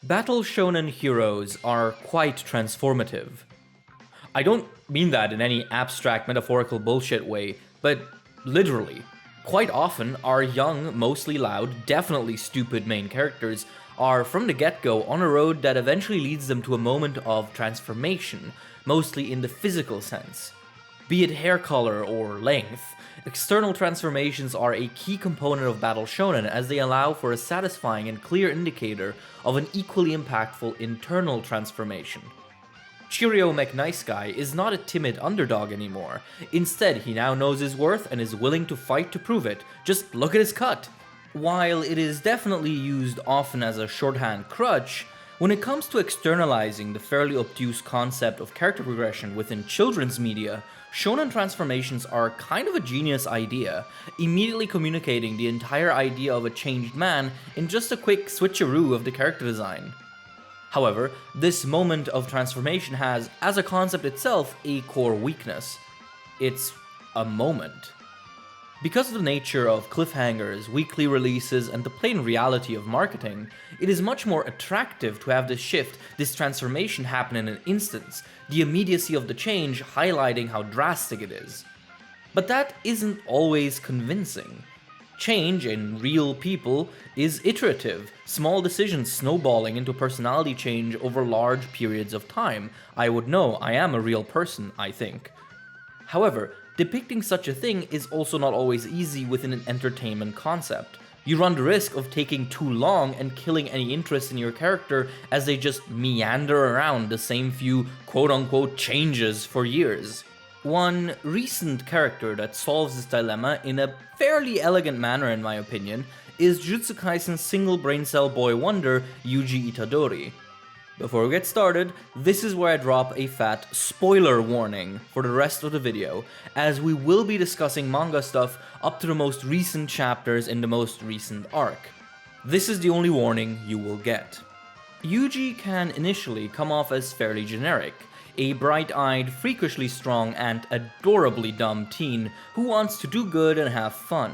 Battle shonen heroes are quite transformative. I don't mean that in any abstract metaphorical bullshit way, but literally. Quite often, our young, mostly loud, definitely stupid main characters are from the get-go on a road that eventually leads them to a moment of transformation, mostly in the physical sense. Be it hair color or length, external transformations are a key component of Battle Shonen as they allow for a satisfying and clear indicator of an equally impactful internal transformation. Cheerio McNiceGuy is not a timid underdog anymore. Instead, he now knows his worth and is willing to fight to prove it. Just look at his cut! While it is definitely used often as a shorthand crutch, when it comes to externalizing the fairly obtuse concept of character progression within children's media, shonen transformations are kind of a genius idea, immediately communicating the entire idea of a changed man in just a quick switcheroo of the character design. However, this moment of transformation has, as a concept itself, a core weakness. It's a moment. Because of the nature of cliffhangers, weekly releases, and the plain reality of marketing, it is much more attractive to have this shift, this transformation happen in an instant, the immediacy of the change highlighting how drastic it is. But that isn't always convincing. Change in real people is iterative, small decisions snowballing into personality change over large periods of time. I would know, I am a real person, I think. However, depicting such a thing is also not always easy within an entertainment concept. You run the risk of taking too long and killing any interest in your character as they just meander around the same few quote-unquote changes for years. One recent character that solves this dilemma in a fairly elegant manner in my opinion is Jujutsu Kaisen's single brain cell boy wonder, Yuji Itadori. Before we get started, this is where I drop a fat spoiler warning for the rest of the video, as we will be discussing manga stuff up to the most recent chapters in the most recent arc. This is the only warning you will get. Yuji can initially come off as fairly generic, a bright-eyed, freakishly strong, and adorably dumb teen who wants to do good and have fun.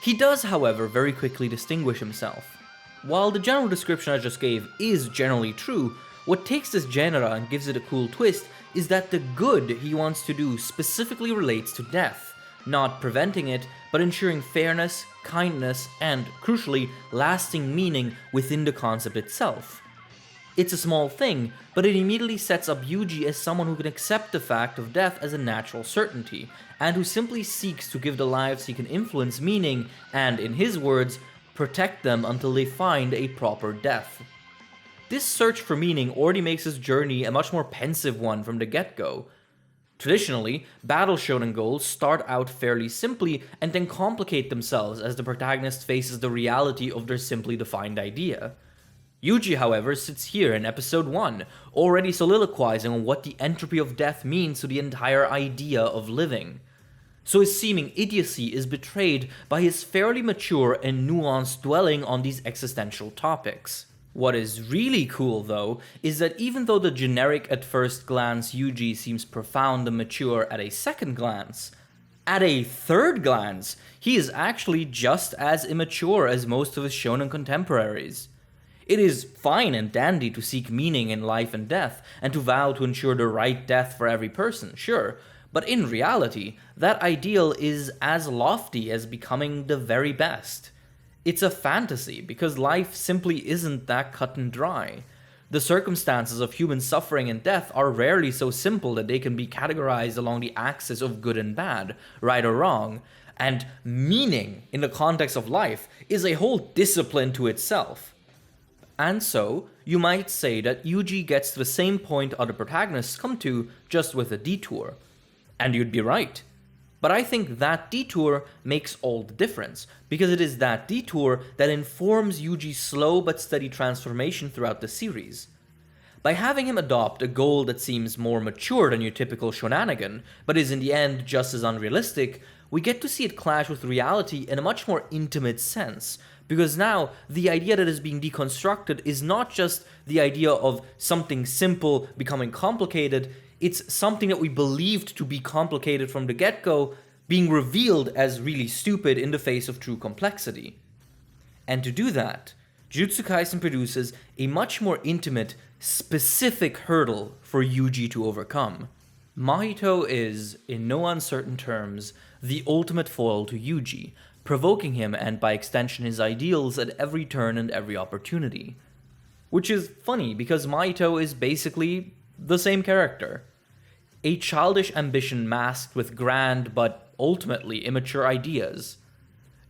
He does, however, very quickly distinguish himself. While the general description I just gave is generally true, what takes this genre and gives it a cool twist is that the good he wants to do specifically relates to death, not preventing it, but ensuring fairness, kindness, and, crucially, lasting meaning within the concept itself. It's a small thing, but it immediately sets up Yuji as someone who can accept the fact of death as a natural certainty, and who simply seeks to give the lives he can influence meaning and, in his words, protect them until they find a proper death. This search for meaning already makes his journey a much more pensive one from the get-go. Traditionally, battle shonen goals start out fairly simply and then complicate themselves as the protagonist faces the reality of their simply defined idea. Yuji, however, sits here in episode 1, already soliloquizing on what the entropy of death means to the entire idea of living. So his seeming idiocy is betrayed by his fairly mature and nuanced dwelling on these existential topics. What is really cool, though, is that even though the generic at first glance Yuji seems profound and mature at a second glance, at a third glance, he is actually just as immature as most of his shonen contemporaries. It is fine and dandy to seek meaning in life and death, and to vow to ensure the right death for every person, sure, but in reality, that ideal is as lofty as becoming the very best. It's a fantasy, because life simply isn't that cut and dry. The circumstances of human suffering and death are rarely so simple that they can be categorized along the axis of good and bad, right or wrong, and meaning, in the context of life, is a whole discipline to itself. And so, you might say that Yuji gets to the same point other protagonists come to, just with a detour. And you'd be right. But I think that detour makes all the difference, because it is that detour that informs Yuji's slow but steady transformation throughout the series. By having him adopt a goal that seems more mature than your typical shonanigan, but is in the end just as unrealistic, we get to see it clash with reality in a much more intimate sense, because now the idea that is being deconstructed is not just the idea of something simple becoming complicated, it's something that we believed to be complicated from the get-go being revealed as really stupid in the face of true complexity. And to do that, Jujutsu Kaisen produces a much more intimate, specific hurdle for Yuji to overcome. Mahito is, in no uncertain terms, the ultimate foil to Yuji, provoking him and by extension his ideals at every turn and every opportunity. Which is funny because Mahito is basically the same character. A childish ambition masked with grand but ultimately immature ideas.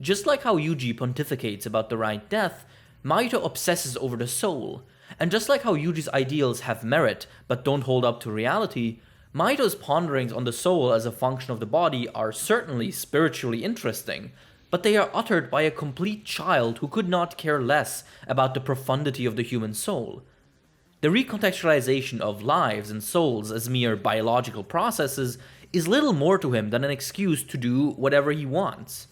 Just like how Yuji pontificates about the right death, Mahito obsesses over the soul, and just like how Yuji's ideals have merit but don't hold up to reality, Mahito's ponderings on the soul as a function of the body are certainly spiritually interesting, but they are uttered by a complete child who could not care less about the profundity of the human soul. The recontextualization of lives and souls as mere biological processes is little more to him than an excuse to do whatever he wants.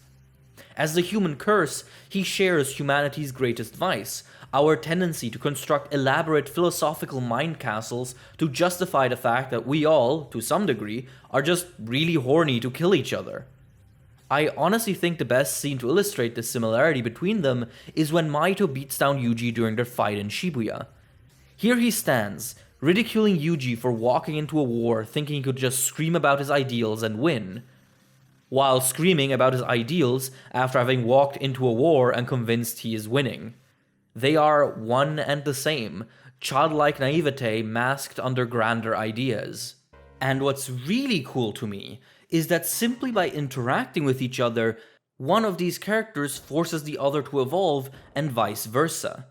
As the human curse, he shares humanity's greatest vice, our tendency to construct elaborate philosophical mind castles to justify the fact that we all, to some degree, are just really horny to kill each other. I honestly think the best scene to illustrate this similarity between them is when Mahito beats down Yuji during their fight in Shibuya. Here he stands, ridiculing Yuji for walking into a war thinking he could just scream about his ideals and win, while screaming about his ideals after having walked into a war and convinced he is winning. They are one and the same, childlike naivete masked under grander ideas. And what's really cool to me is that simply by interacting with each other, one of these characters forces the other to evolve and vice versa.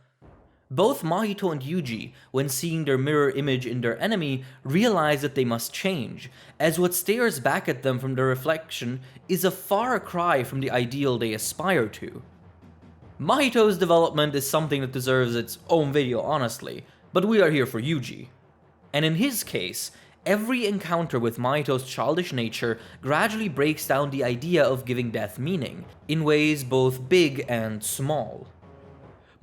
Both Mahito and Yuji, when seeing their mirror image in their enemy, realize that they must change, as what stares back at them from their reflection is a far cry from the ideal they aspire to. Mahito's development is something that deserves its own video, honestly, but we are here for Yuji. And in his case, every encounter with Mahito's childish nature gradually breaks down the idea of giving death meaning, in ways both big and small.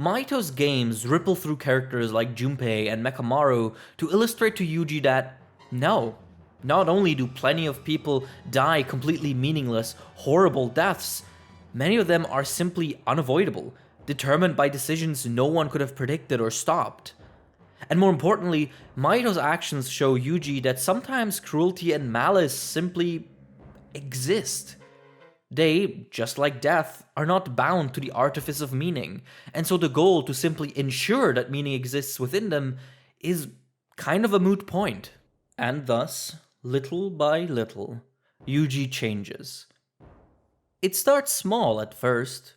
Mahito's games ripple through characters like Junpei and Mekamaru to illustrate to Yuji that, no, not only do plenty of people die completely meaningless, horrible deaths, many of them are simply unavoidable, determined by decisions no one could have predicted or stopped. And more importantly, Mahito's actions show Yuji that sometimes cruelty and malice simply exist. They, just like death, are not bound to the artifice of meaning, and so the goal to simply ensure that meaning exists within them is kind of a moot point. And thus, little by little, Yuji changes. It starts small at first.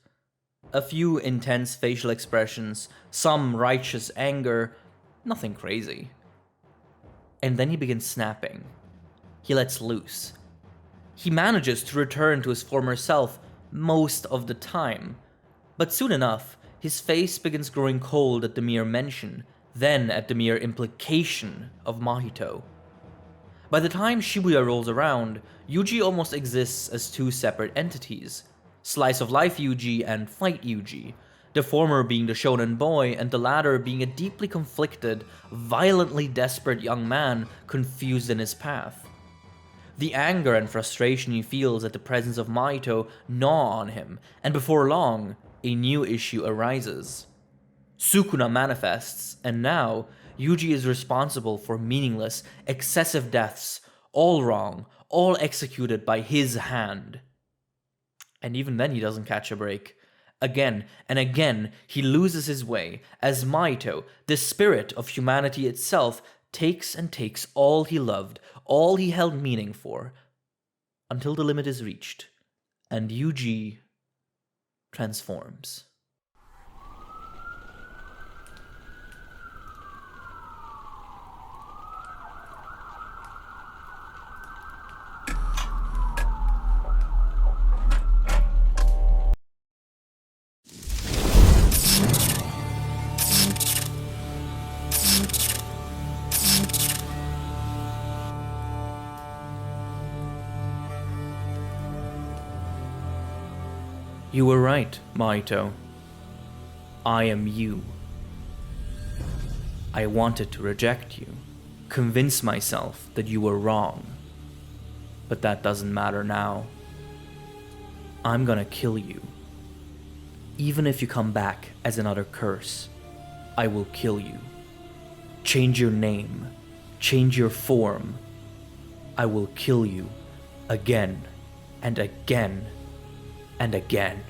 A few intense facial expressions, some righteous anger, nothing crazy. And then he begins snapping. He lets loose. He manages to return to his former self most of the time, but soon enough, his face begins growing cold at the mere mention, then at the mere implication of Mahito. By the time Shibuya rolls around, Yuji almost exists as two separate entities, Slice of Life Yuji and Fight Yuji, the former being the shonen boy and the latter being a deeply conflicted, violently desperate young man confused in his path. The anger and frustration he feels at the presence of Mahito gnaw on him, and before long, a new issue arises. Sukuna manifests, and now, Yuji is responsible for meaningless, excessive deaths, all wrong, all executed by his hand. And even then he doesn't catch a break. Again and again, he loses his way, as Mahito, the spirit of humanity itself, takes and takes all he loved, all he held meaning for, until the limit is reached, and Yuji transforms. You were right, Mahito. I am you. I wanted to reject you, convince myself that you were wrong. But that doesn't matter now. I'm gonna kill you. Even if you come back as another curse, I will kill you. Change your name, change your form. I will kill you again and again and again.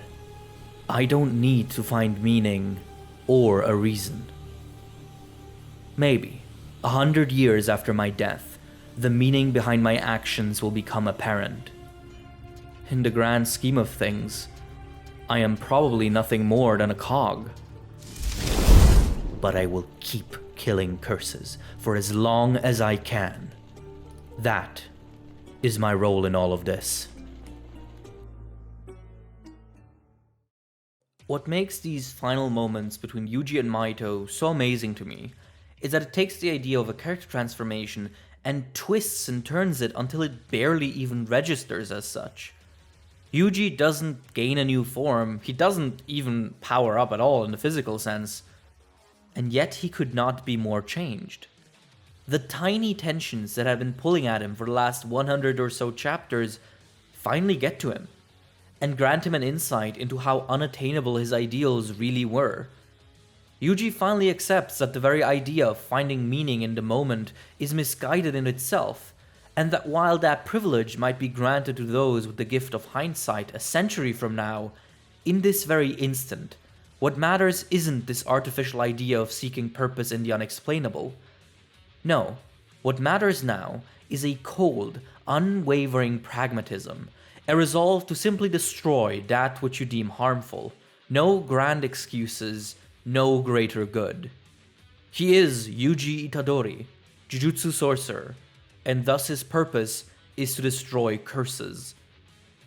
I don't need to find meaning or a reason. Maybe 100 years after my death, the meaning behind my actions will become apparent. In the grand scheme of things, I am probably nothing more than a cog. But I will keep killing curses for as long as I can. That is my role in all of this. What makes these final moments between Yuji and Mahito so amazing to me is that it takes the idea of a character transformation and twists and turns it until it barely even registers as such. Yuji doesn't gain a new form, he doesn't even power up at all in the physical sense, and yet he could not be more changed. The tiny tensions that have been pulling at him for the last 100 or so chapters finally get to him, and grant him an insight into how unattainable his ideals really were. Yuji finally accepts that the very idea of finding meaning in the moment is misguided in itself, and that while that privilege might be granted to those with the gift of hindsight a century from now, in this very instant, what matters isn't this artificial idea of seeking purpose in the unexplainable. No, what matters now is a cold, unwavering pragmatism, a resolve to simply destroy that which you deem harmful. No grand excuses, no greater good. He is Yuji Itadori, Jujutsu sorcerer, and thus his purpose is to destroy curses.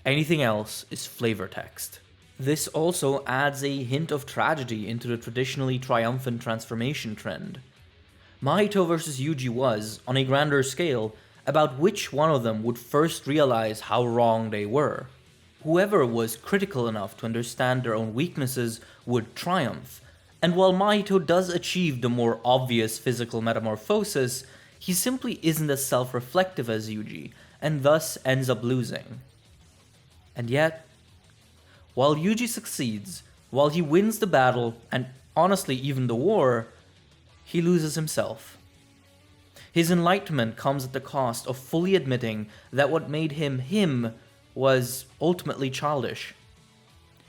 Anything else is flavor text. This also adds a hint of tragedy into the traditionally triumphant transformation trend. Mahito vs. Yuji was, on a grander scale, about which one of them would first realize how wrong they were. Whoever was critical enough to understand their own weaknesses would triumph, and while Mahito does achieve the more obvious physical metamorphosis, he simply isn't as self-reflective as Yuji, and thus ends up losing. And yet, while Yuji succeeds, while he wins the battle, and honestly even the war, he loses himself. His enlightenment comes at the cost of fully admitting that what made him him was ultimately childish.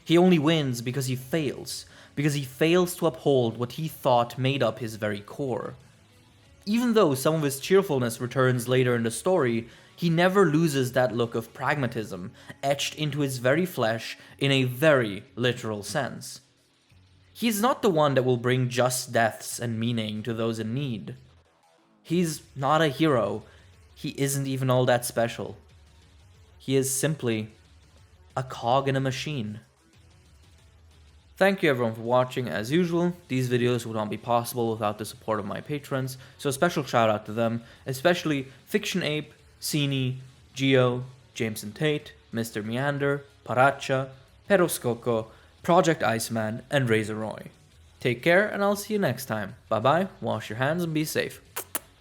He only wins because he fails to uphold what he thought made up his very core. Even though some of his cheerfulness returns later in the story, he never loses that look of pragmatism etched into his very flesh in a very literal sense. He's not the one that will bring just deaths and meaning to those in need. He's not a hero. He isn't even all that special. He is simply a cog in a machine. Thank you everyone for watching. As usual, these videos would not be possible without the support of my patrons, so a special shout out to them, especially Fiction Ape, Cini, Geo, Jameson Tate, Mr. Meander, Paracha, Peroskoko, Project Iceman, and Razor Roy. Take care, and I'll see you next time. Bye bye, wash your hands and be safe.